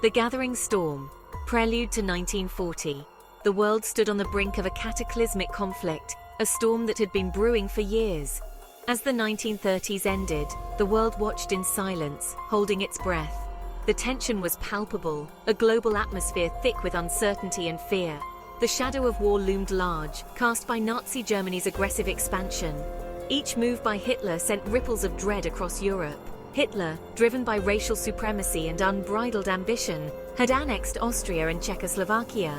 The Gathering Storm, prelude to 1940. The world stood on the brink of a cataclysmic conflict, a storm that had been brewing for years. As the 1930s ended, the world watched in silence, holding its breath. The tension was palpable, a global atmosphere thick with uncertainty and fear. The shadow of war loomed large, cast by Nazi Germany's aggressive expansion. Each move by Hitler sent ripples of dread across Europe. Hitler, driven by racial supremacy and unbridled ambition, had annexed Austria and Czechoslovakia.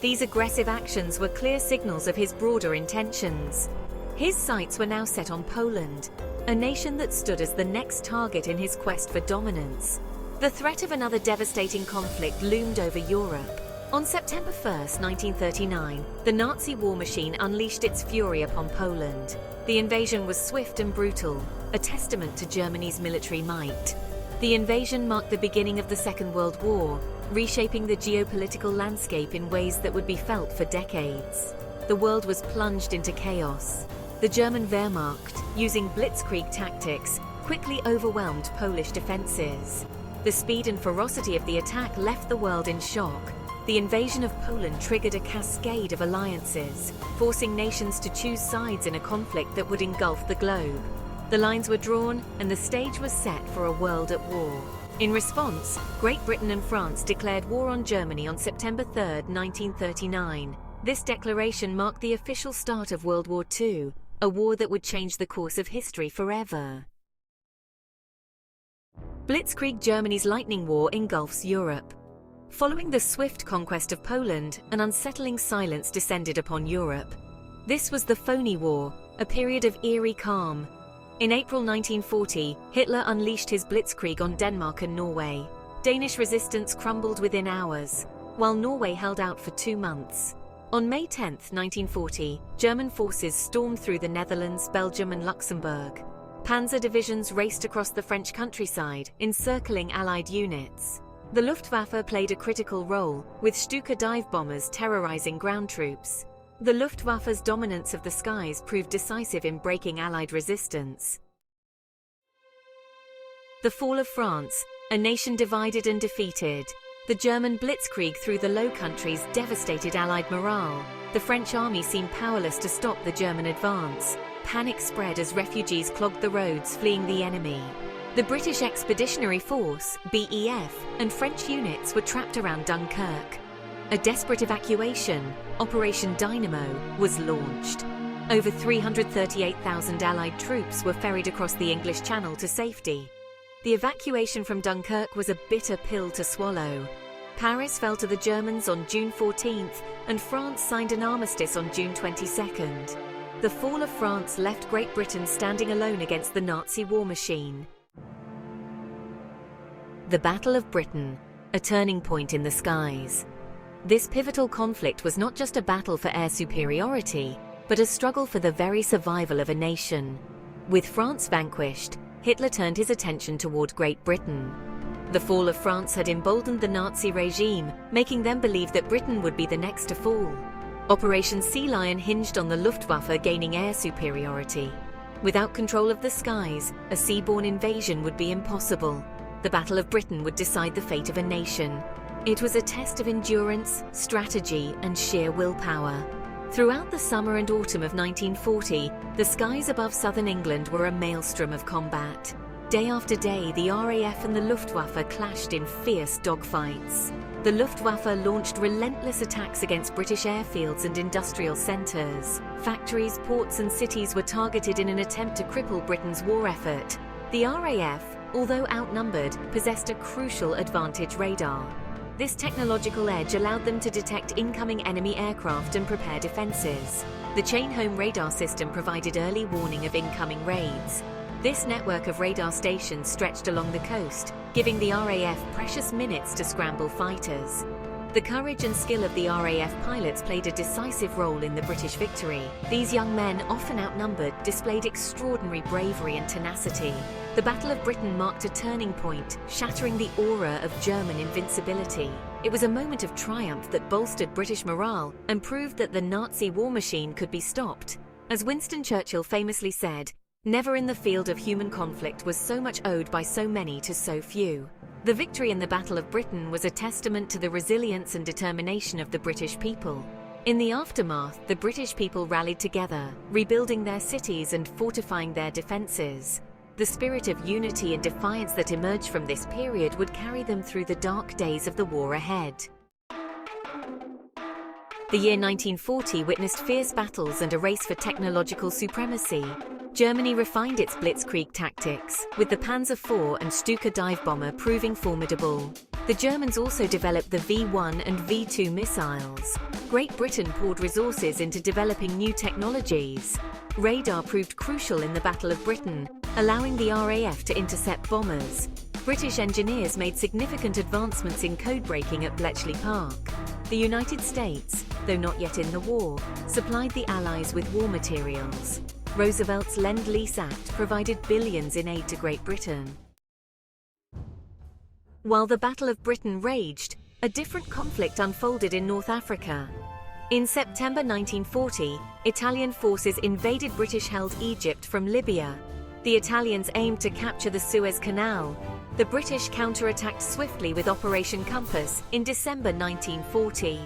These aggressive actions were clear signals of his broader intentions. His sights were now set on Poland, a nation that stood as the next target in his quest for dominance. The threat of another devastating conflict loomed over Europe. On September 1, 1939, the Nazi war machine unleashed its fury upon Poland. The invasion was swift and brutal, a testament to Germany's military might. The invasion marked the beginning of the Second World War, reshaping the geopolitical landscape in ways that would be felt for decades. The world was plunged into chaos. The German Wehrmacht, using blitzkrieg tactics, quickly overwhelmed Polish defenses. The speed and ferocity of the attack left the world in shock. The invasion of Poland triggered a cascade of alliances, forcing nations to choose sides in a conflict that would engulf the globe. The lines were drawn, and the stage was set for a world at war. In response, Great Britain and France declared war on Germany on September 3, 1939. This declaration marked the official start of World War II, a war that would change the course of history forever. Blitzkrieg Germany's lightning war engulfs Europe. Following the swift conquest of Poland, an unsettling silence descended upon Europe. This was the Phony War, a period of eerie calm. In April 1940, Hitler unleashed his blitzkrieg on Denmark and Norway. Danish resistance crumbled within hours, while Norway held out for 2 months. On May 10, 1940, German forces stormed through the Netherlands, Belgium and Luxembourg. Panzer divisions raced across the French countryside, encircling Allied units. The Luftwaffe played a critical role, with Stuka dive bombers terrorizing ground troops. The Luftwaffe's dominance of the skies proved decisive in breaking Allied resistance. The fall of France, a nation divided and defeated. The German blitzkrieg through the Low Countries devastated Allied morale. The French army seemed powerless to stop the German advance. Panic spread as refugees clogged the roads fleeing the enemy. The British Expeditionary Force, BEF, and French units were trapped around Dunkirk. A desperate evacuation, Operation Dynamo, was launched. Over 338,000 Allied troops were ferried across the English Channel to safety. The evacuation from Dunkirk was a bitter pill to swallow. Paris fell to the Germans on June 14th, and France signed an armistice on June 22nd. The fall of France left Great Britain standing alone against the Nazi war machine. The Battle of Britain, a turning point in the skies. This pivotal conflict was not just a battle for air superiority, but a struggle for the very survival of a nation. With France vanquished, Hitler turned his attention toward Great Britain. The fall of France had emboldened the Nazi regime, making them believe that Britain would be the next to fall. Operation Sea Lion hinged on the Luftwaffe gaining air superiority. Without control of the skies, a seaborne invasion would be impossible. The Battle of Britain would decide the fate of a nation. It was a test of endurance, strategy, and sheer willpower. Throughout the summer and autumn of 1940, the skies above southern England were a maelstrom of combat. Day after day, the RAF and the Luftwaffe clashed in fierce dogfights. The Luftwaffe launched relentless attacks against British airfields and industrial centres. Factories, ports, and cities were targeted in an attempt to cripple Britain's war effort. The RAF, although outnumbered, possessed a crucial advantage: radar. This technological edge allowed them to detect incoming enemy aircraft and prepare defences. The chain-home radar system provided early warning of incoming raids. This network of radar stations stretched along the coast, giving the RAF precious minutes to scramble fighters. The courage and skill of the RAF pilots played a decisive role in the British victory. These young men, often outnumbered, displayed extraordinary bravery and tenacity. The Battle of Britain marked a turning point, shattering the aura of German invincibility. It was a moment of triumph that bolstered British morale and proved that the Nazi war machine could be stopped. As Winston Churchill famously said, Never in the field of human conflict was so much owed by so many to so few. The victory in the Battle of Britain was a testament to the resilience and determination of the British people. In the aftermath, the British people rallied together, rebuilding their cities and fortifying their defences. The spirit of unity and defiance that emerged from this period would carry them through the dark days of the war ahead. The year 1940 witnessed fierce battles and a race for technological supremacy. Germany refined its blitzkrieg tactics, with the Panzer IV and Stuka dive bomber proving formidable. The Germans also developed the V1 and V2 missiles. Great Britain poured resources into developing new technologies. Radar proved crucial in the Battle of Britain, allowing the RAF to intercept bombers. British engineers made significant advancements in code-breaking at Bletchley Park. The United States, though not yet in the war, supplied the Allies with war materials. Roosevelt's Lend-Lease Act provided billions in aid to Great Britain. While the Battle of Britain raged, a different conflict unfolded in North Africa. In September 1940, Italian forces invaded British-held Egypt from Libya. The Italians aimed to capture the Suez Canal. The British counterattacked swiftly with Operation Compass in December 1940.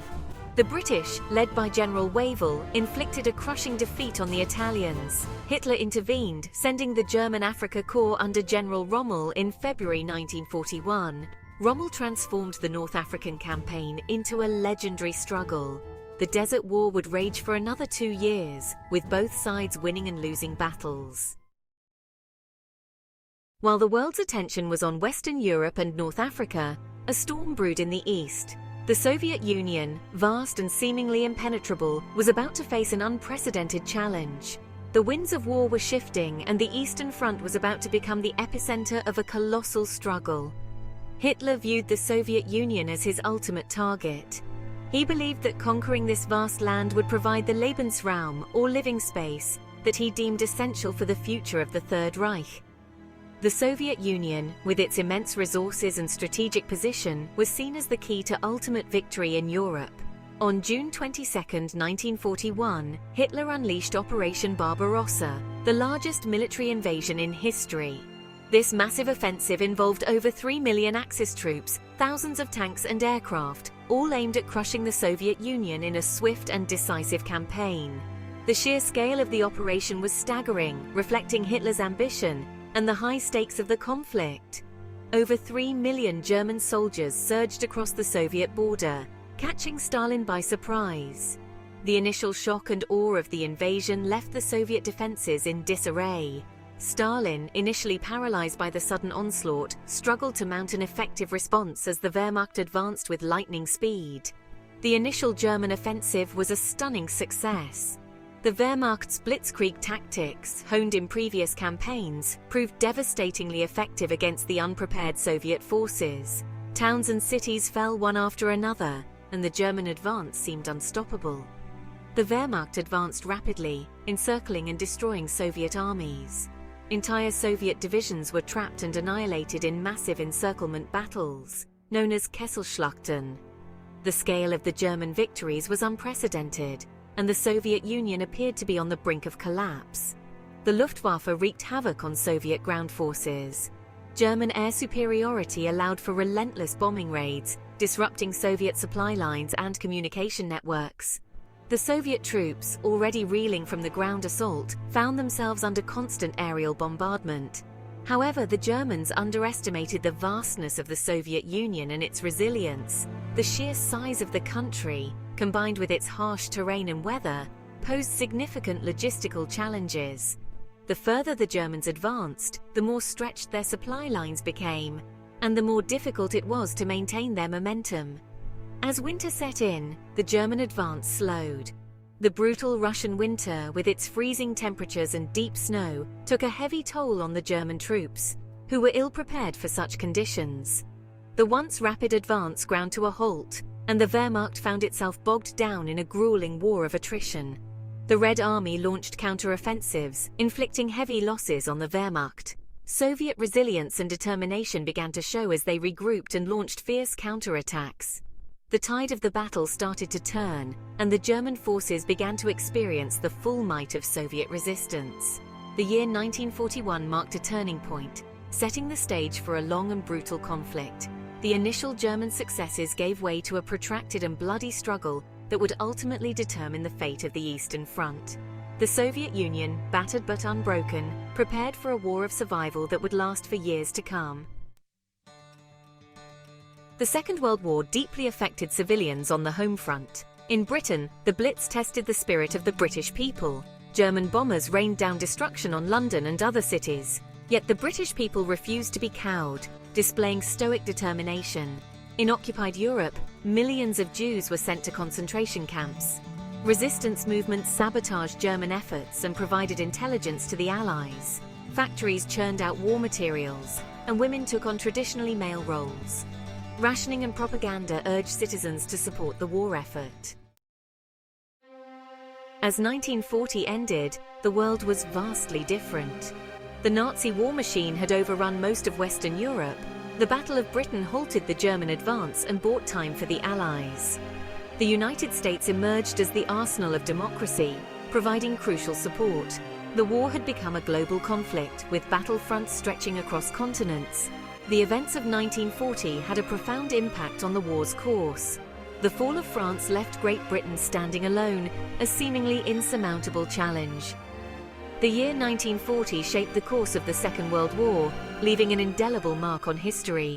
The British, led by General Wavell, inflicted a crushing defeat on the Italians. Hitler intervened, sending the German Afrika Korps under General Rommel in February 1941. Rommel transformed the North African campaign into a legendary struggle. The Desert War would rage for another 2 years, with both sides winning and losing battles. While the world's attention was on Western Europe and North Africa, a storm brewed in the East. The Soviet Union, vast and seemingly impenetrable, was about to face an unprecedented challenge. The winds of war were shifting, and the Eastern Front was about to become the epicenter of a colossal struggle. Hitler viewed the Soviet Union as his ultimate target. He believed that conquering this vast land would provide the Lebensraum, or living space, that he deemed essential for the future of the Third Reich. The Soviet Union, with its immense resources and strategic position, was seen as the key to ultimate victory in Europe. On June 22, 1941, Hitler unleashed Operation Barbarossa, the largest military invasion in history. This massive offensive involved over 3 million Axis troops, thousands of tanks and aircraft, all aimed at crushing the Soviet Union in a swift and decisive campaign. The sheer scale of the operation was staggering, reflecting Hitler's ambition and the high stakes of the conflict. Over 3 million German soldiers surged across the Soviet border, catching Stalin by surprise. The initial shock and awe of the invasion left the Soviet defenses in disarray. Stalin, initially paralyzed by the sudden onslaught, struggled to mount an effective response as the Wehrmacht advanced with lightning speed. The initial German offensive was a stunning success. The Wehrmacht's blitzkrieg tactics, honed in previous campaigns, proved devastatingly effective against the unprepared Soviet forces. Towns and cities fell one after another, and the German advance seemed unstoppable. The Wehrmacht advanced rapidly, encircling and destroying Soviet armies. Entire Soviet divisions were trapped and annihilated in massive encirclement battles, known as Kesselschlachten. The scale of the German victories was unprecedented, and the Soviet Union appeared to be on the brink of collapse. The Luftwaffe wreaked havoc on Soviet ground forces. German air superiority allowed for relentless bombing raids, disrupting Soviet supply lines and communication networks. The Soviet troops, already reeling from the ground assault, found themselves under constant aerial bombardment. However, the Germans underestimated the vastness of the Soviet Union and its resilience. The sheer size of the country, combined with its harsh terrain and weather, posed significant logistical challenges. The further the Germans advanced, the more stretched their supply lines became, and the more difficult it was to maintain their momentum. As winter set in, the German advance slowed. The brutal Russian winter, with its freezing temperatures and deep snow, took a heavy toll on the German troops, who were ill-prepared for such conditions. The once rapid advance ground to a halt, and the Wehrmacht found itself bogged down in a grueling war of attrition. The Red Army launched counter-offensives, inflicting heavy losses on the Wehrmacht. Soviet resilience and determination began to show as they regrouped and launched fierce counterattacks. The tide of the battle started to turn, and the German forces began to experience the full might of Soviet resistance. The year 1941 marked a turning point, setting the stage for a long and brutal conflict. The initial German successes gave way to a protracted and bloody struggle that would ultimately determine the fate of the Eastern Front. The Soviet Union, battered but unbroken, prepared for a war of survival that would last for years to come. The Second World War deeply affected civilians on the home front. In Britain, the Blitz tested the spirit of the British people. German bombers rained down destruction on London and other cities. Yet the British people refused to be cowed, displaying stoic determination. In occupied Europe, millions of Jews were sent to concentration camps. Resistance movements sabotaged German efforts and provided intelligence to the Allies. Factories churned out war materials, and women took on traditionally male roles. Rationing and propaganda urged citizens to support the war effort. As 1940 ended, the world was vastly different. The Nazi war machine had overrun most of Western Europe. The Battle of Britain halted the German advance and bought time for the Allies. The United States emerged as the arsenal of democracy, providing crucial support. The war had become a global conflict, with battlefronts stretching across continents. The events of 1940 had a profound impact on the war's course. The fall of France left Great Britain standing alone, a seemingly insurmountable challenge. The year 1940 shaped the course of the Second World War, leaving an indelible mark on history.